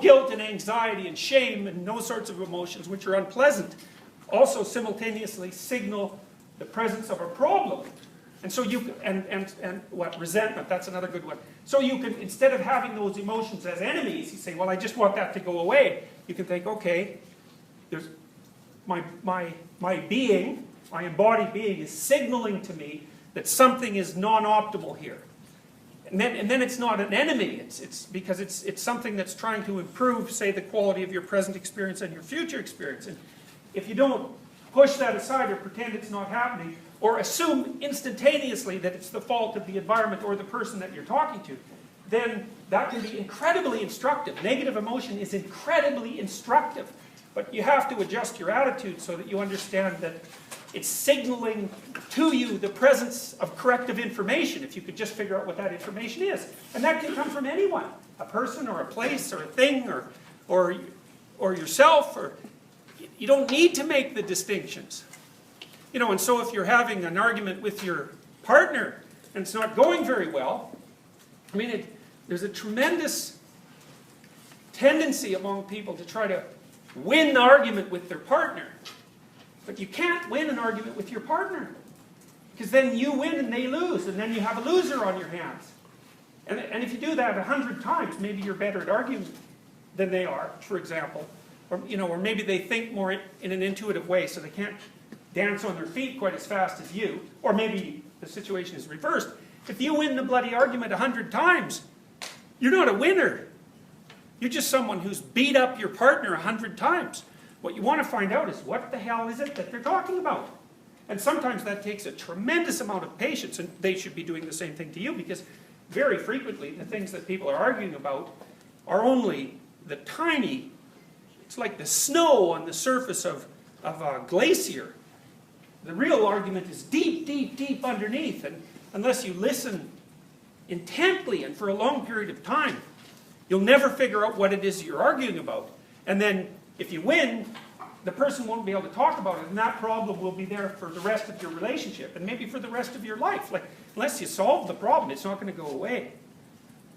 guilt and anxiety and shame and those sorts of emotions which are unpleasant also simultaneously signal the presence of a problem. And so you can, and what, resentment, that's another good one. So you can, instead of having those emotions as enemies, you say, well, I just want that to go away. You can think, okay, there's my being, my embodied being is signaling to me that something is non-optimal here. And then it's not an enemy, it's because it's something that's trying to improve, say, the quality of your present experience and your future experience. And if you don't push that aside or pretend it's not happening, or assume instantaneously that it's the fault of the environment or the person that you're talking to, then that can be incredibly instructive. Negative emotion is incredibly instructive. But you have to adjust your attitude so that you understand that it's signaling to you the presence of corrective information, if you could just figure out what that information is. And that can come from anyone, a person or a place or a thing or yourself. Or you don't need to make the distinctions. You know, and so if you're having an argument with your partner and it's not going very well, I mean, there's a tremendous tendency among people to try to win the argument with their partner. But you can't win an argument with your partner. Because then you win and they lose, and then you have a loser on your hands. And if you do that 100 times, maybe you're better at arguing than they are, for example. Or maybe they think more in an intuitive way, so they can't dance on their feet quite as fast as you. Or maybe the situation is reversed. If you win the bloody argument 100 times, you're not a winner. You're just someone who's beat up your partner 100 times. What you want to find out is, what the hell is it that they're talking about? And sometimes that takes a tremendous amount of patience, and they should be doing the same thing to you, because very frequently the things that people are arguing about are only the tiny, it's like the snow on the surface of a glacier. The real argument is deep, deep, deep underneath, and unless you listen intently and for a long period of time, you'll never figure out what it is you're arguing about. And then, if you win, the person won't be able to talk about it, and that problem will be there for the rest of your relationship, and maybe for the rest of your life. Like, unless you solve the problem, it's not going to go away.